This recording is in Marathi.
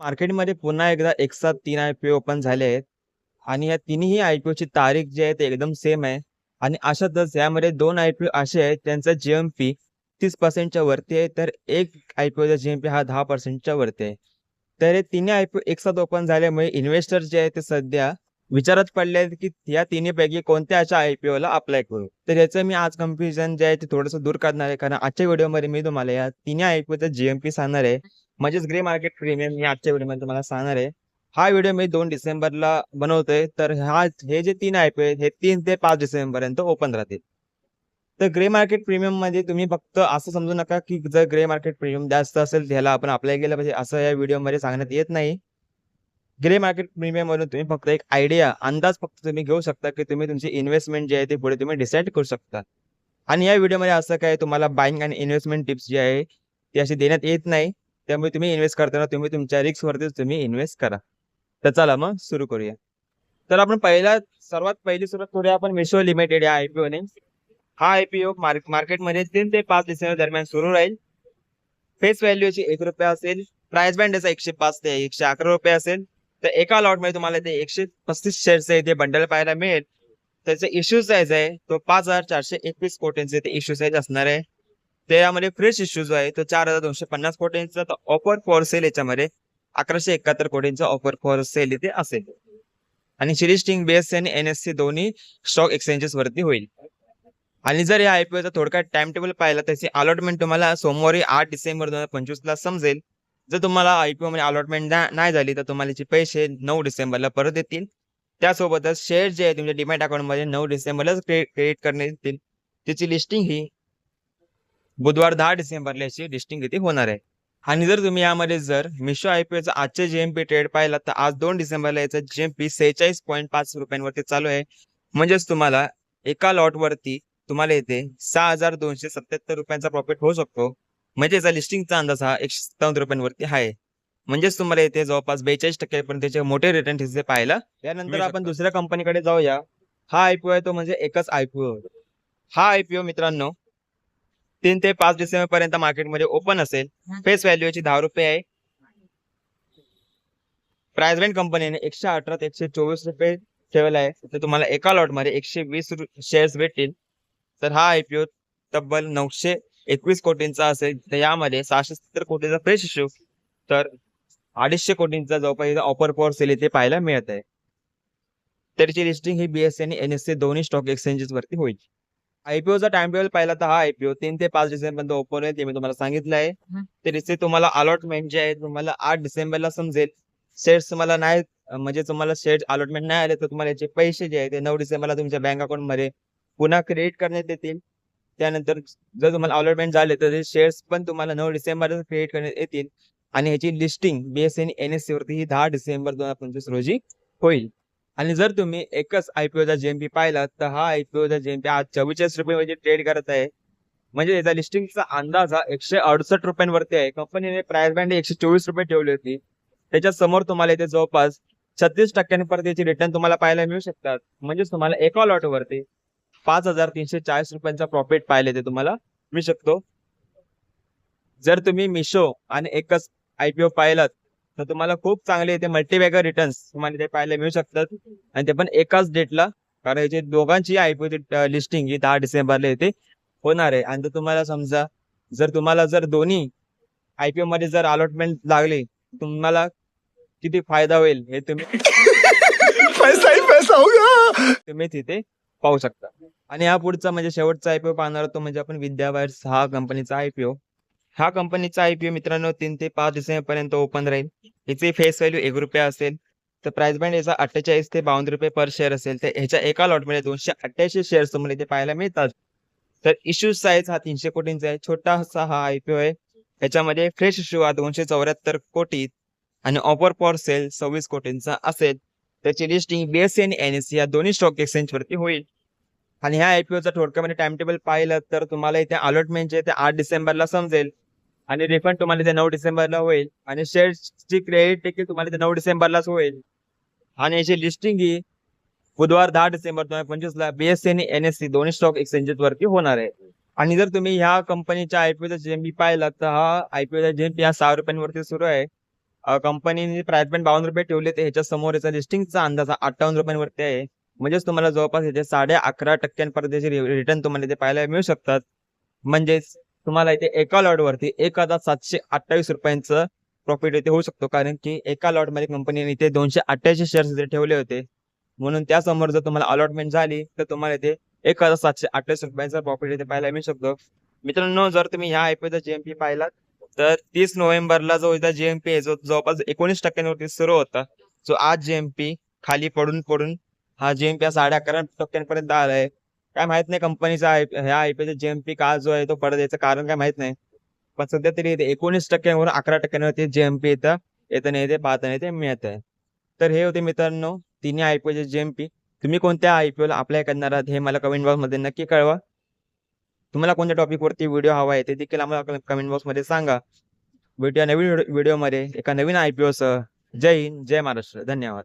मार्केटमध्ये पुन्हा एकदा एक साथ 3 आय-पी-ओ ओपन झाले आहेत आणि या तिन्ही आय-पी-ओची तारीख जी आहे ते एकदम सेम आहे आणि अशातच यामध्ये 2 आय-पी-ओ असे आहेत त्यांचा जी-एम-पी 30% च्या वरती आहे, तर एक आय-पी-ओचा जी-एम-पी हा 10% च्या वरती आहे. तर हे तिन्ही आय-पी-ओ एक साथ ओपन झाल्यामुळे इन्व्हेस्टर जे आहेत ते सध्या विचारात पडले आहेत, की या तिन्हीपैकी कोणत्या अशा आय-पी-ओला अप्लाय करू. तर याचं मी आज कन्फ्युजन जे आहे ते थोडंसं दूर करणार आहे. कारण आजच्या व्हिडिओमध्ये मी तुम्हाला या तिन्ही आय-पी-ओचा जी-एम-पी सांगणार आहे. म्हणजेच ग्रे मार्केट प्रीमियम मी आजच्या व्हिडिओमध्ये तुम्हाला सांगणार आहे. हा व्हिडिओ मी 2 डिसेंबरला बनवतोय. तर हे जे 3 आय-पी-ओ आहेत हे 3 ते 5 डिसेंबरपर्यंत ओपन राहतील. तर ग्रे मार्केट प्रीमियममध्ये तुम्ही फक्त असं समजू नका, की जर ग्रे मार्केट प्रीमियम जास्त असेल ह्याला आपण अप्लाय केलं पाहिजे असं या व्हिडिओमध्ये सांगण्यात येत नाही. ग्रे मार्केट प्रीमियमवरून तुम्ही फक्त एक आयडिया, अंदाज फक्त तुम्ही घेऊ शकता, की तुम्ही तुमची इन्व्हेस्टमेंट जी आहे ती पुढे तुम्ही डिसाईड करू शकता. आणि या व्हिडिओमध्ये असं काय तुम्हाला बायिंग आणि इन्व्हेस्टमेंट टिप्स जी आहे ती अशी देण्यात येत नाही. त्यामुळे तुम्ही इन्व्हेस्ट करताना तुम्ही तुमच्या रिस्कवरतीच तुम्ही इन्व्हेस्ट करा. तर चला मग सुरू करूया. तर आपण सर्वात पहिली सुरुवात करूया आपण मिशो लिमिटेड या आय-पी-ओने. हा आय-पी-ओ मार्केटमध्ये 3 ते 5 डिसेंबर दरम्यान सुरू राहील. फेस व्हॅल्यूची ₹1 असेल. प्राइस बँड याचा 105 ते ₹111 असेल. तर एका लॉटमध्ये तुम्हाला ते 135 शेअर्स आहे ते बंडल पाहायला मिळेल. त्याचा इश्यू साईज आहे तो 5,421 कोटींचे ते इश्यू साईज असणार आहे. त्यामध्ये फ्रेश इश्यू जो आहे तो 4,250 कोटींचा. तर ऑफर फॉर सेल याच्यामध्ये 1,171 कोटींचा ऑफर फॉर सेल इथे असेल. आणि ची लिस्टिंग BSE आणि NSE दोन्ही स्टॉक एक्सचेंजेस वरती होईल. आणि जर या आय-पी-ओचा थोडक्यात टाइम टेबल पाहिला त्याची अलॉटमेंट तुम्हाला सोमवारी 8 डिसेंबर 2025 ला समजेल. जर तुम्हाला आय-पी-ओ मध्ये अलॉटमेंट नाही झाली तर तुम्हाला याचे पैसे 9 डिसेंबरला परत येतील. त्यासोबतच शेअर जे आहे तुमच्या डीमॅट अकाउंटमध्ये 9 डिसेंबरलाच क्रेडिट करण्यात येतील. त्याची लिस्टिंग ही बुधवार 10 डिसेंबरला याची लिस्टिंग इथे होणार आहे. आणि जर तुम्ही यामध्ये जर मिशो आय-पी-ओचा आजचे जी-एम-पी ट्रेड पाहिला तर आज 2 डिसेंबरला याचा जी-एम-पी 46.5 रुपयांवरती चालू आहे. म्हणजेच तुम्हाला एका लॉटवरती तुम्हाला येथे ₹6,277 प्रॉफिट होऊ शकतो. म्हणजे याचा लिस्टिंगचा अंदाज हा ₹157 आहे. म्हणजेच तुम्हाला येथे जवळपास 42% पर्यंतचे मोठे रिटर्न तिथे पाहायला. त्यानंतर आपण दुसऱ्या कंपनीकडे जाऊया. हा आय-पी-ओ आहे तो म्हणजे एकच आय-पी-ओ. हा आय-पी-ओ मित्रांनो 3 ते 5 डिसेंबर पर्यंत मार्केटमध्ये ओपन असेल. फेस व्हॅल्यू याची ₹10 आहे. प्राइस बँड कंपनीने 118 ते ₹124 ठेवला आहे. तर तुम्हाला एका लॉटमध्ये 120 शेअर्स भेटतील. तर हा आय-पी-ओ तब्बल 921 कोटींचा असेल. तर यामध्ये 670 कोटीचा फ्रेश इश्यू तर 250 कोटींचा जवळपास ऑफर फॉर सेल इथे पाहायला मिळत आहे. त्याची लिस्टिंग ही BSE आणि NSE दोन्ही स्टॉक एक्सचेंजेस वरती होईल. आय-पी-ओचा टाइम टेबल पाहिला तर हा आय-पी-ओ 3 ते 5 डिसेंबरपर्यंत ओपन होईल ते मी तुम्हाला सांगितलं आहे. तर इथे तुम्हाला अलॉटमेंट जे आहे तुम्हाला 8 डिसेंबरला समजेल. शेअर्स तुम्हाला नाही म्हणजे तुम्हाला शेअर अलॉटमेंट नाही आले तर तुम्हाला याचे पैसे जे आहे ते 9 डिसेंबरला तुमच्या बँक अकाउंटमध्ये पुन्हा क्रेडिट करण्यात येतील. त्यानंतर जर तुम्हाला अलॉटमेंट झाले तर ते शेअर्स पण तुम्हाला 9 डिसेंबरला क्रेडिट करण्यात येतील. आणि ह्याची लिस्टिंग BSE आणि NSE वरती ही 10 डिसेंबर 2025 रोजी होईल. आणि जर तुम्ही एकच आय-पी-ओचा जी-एम-पी पाहिला तर हा आय-पी-ओचा जी-एम-पी आज ₹44 ट्रेड करत आहे. म्हणजे याचा लिस्टिंगचा अंदाज हा ₹168 वरती आहे. कंपनीने प्राइस बँड ₹124 ठेवली होती. त्याच्या समोर तुम्हाला इथे जवळपास 36% परत रिटर्न तुम्हाला पाहायला मिळू शकतात. म्हणजेच तुम्हाला एका लॉटवरती ₹5,340 प्रॉफिट पाहायला ते तुम्हाला मिळू शकतो. जर तुम्ही मिशो आणि एकच आय-पी-ओ पाहिलात तर तुम्हाला खूप चांगले इथे मल्टीबॅगर रिटर्न्स तुम्हाला इथे पाहायला मिळू शकतात. आणि ते पण एकाच डेटला. कारण याची दोघांची आय-पी-ओ लिस्टिंग ही 10 डिसेंबरला इथे होणार आहे. आणि तुम्हाला समजा जर दोन्ही आय-पी-ओ मध्ये जर अलॉटमेंट लागली तुम्हाला किती फायदा होईल हे तुम्ही पैसा ही पैसा होगा. तुम्ही तिथे पाहू शकता. आणि हा पुढचा म्हणजे शेवटचा आय-पी-ओ पाहणार तो म्हणजे आपण विद्या वायर्स हा कंपनीचा आय-पी-ओ. हा कंपनीचा आय-पी-ओ मित्रांनो 3 ते 5 डिसेंबर पर्यंत ओपन राहील. याची फेस व्हॅल्यू ₹1 असेल. तर प्राइस बँड याचा 48 ते ₹52 पर शेअर असेल. तर ह्याच्या एका लॉटमध्ये 288 शेअर्स तुम्हाला इथे पाहायला मिळतात. तर इश्यू साईज हा 300 कोटींचा आहे. छोटासा हा आय-पी-ओ आहे. याच्यामध्ये फ्रेश इश्यू हा 274 कोटी आणि ऑफर फॉर सेल 26 कोटींचा असेल. त्याची लिस्टिंग BSE आणि NSE या दोन्ही स्टॉक एक्सचेंज वरती होईल. आणि ह्या आय-पी-ओचा थोडक्यामध्ये टाइम टेबल पाहिलं तर तुम्हाला इथे अलॉटमेंट जे ते 8 डिसेंबरला समजेल. आणि रिफंड तुम्हाला इथे 9 डिसेंबरला होईल. आणि शेअर्सची क्रेडिट देखील तुम्हाला इथे 9 डिसेंबरलाच होईल. आणि याची लिस्टिंग ही बुधवार 10 डिसेंबर 2025 ला BSE आणि NSE दोन्ही स्टॉक एक्सचेंजेस वरती होणार आहे. आणि जर तुम्ही ह्या कंपनीच्या आय-पी-ओचा जी-एम-पी पाहिला तर हा आय-पी-ओचा जी-एम-पी हा ₹6 वरती सुरू आहे. कंपनीने प्राइस पॉईंट 52 रुपये ठेवले ते ह्याच्या समोर याचा लिस्टिंगचा अंदाज 58 रुपयांवरती आहे. म्हणजेच तुम्हाला जवळपास याचे 11.5% पर्यंतचे रिटर्न तुम्हाला इथे पाहायला मिळू शकतात. म्हणजेच तुम्हाला इथे एका लॉटवरती 1,728 रुपयांचं प्रॉफिट इथे होऊ शकतो. कारण की एका लॉटमध्ये कंपनीने इथे 288 शेअर्स इथे ठेवले होते. म्हणून त्यासमोर जर तुम्हाला अलॉटमेंट झाली तर तुम्हाला इथे 1,728 रुपयांचा प्रॉफिट इथे पाहायला मिळू शकतो. मित्रांनो, जर तुम्ही ह्या आयपीओचा जीएमपी पाहिलात तर 30 नोव्हेंबरला जो इथं जीएमपी आहे जो जवळपास 19% सुरू होता. जो आज जीएमपी खाली पडून हा जीएमपी 11.5% आलाय. काय माहित नाही कंपनीचा ह्या आयपीओचा जीएमपी का जो आहे तो पडत याचं कारण काय माहित नाही. पण सध्या तरी 19%वरून 11%वरती जीएमपी येताना इथे पाहताना इथे मिळत आहे. तर हे होते मित्रांनो तिन्ही आयपीओचे जीएमपी. तुम्ही कोणत्या आयपीओला अप्लाय करणार आहात हे मला कमेंट बॉक्समध्ये नक्की कळवा. तुम्हाला कोणत्या टॉपिकवरती व्हिडिओ हवा आहे ते देखील आम्हाला कमेंट बॉक्समध्ये सांगा. भेटूया नवीन व्हिडिओमध्ये एका नवीन आयपीओसह. जय हिंद, जय महाराष्ट्र. धन्यवाद.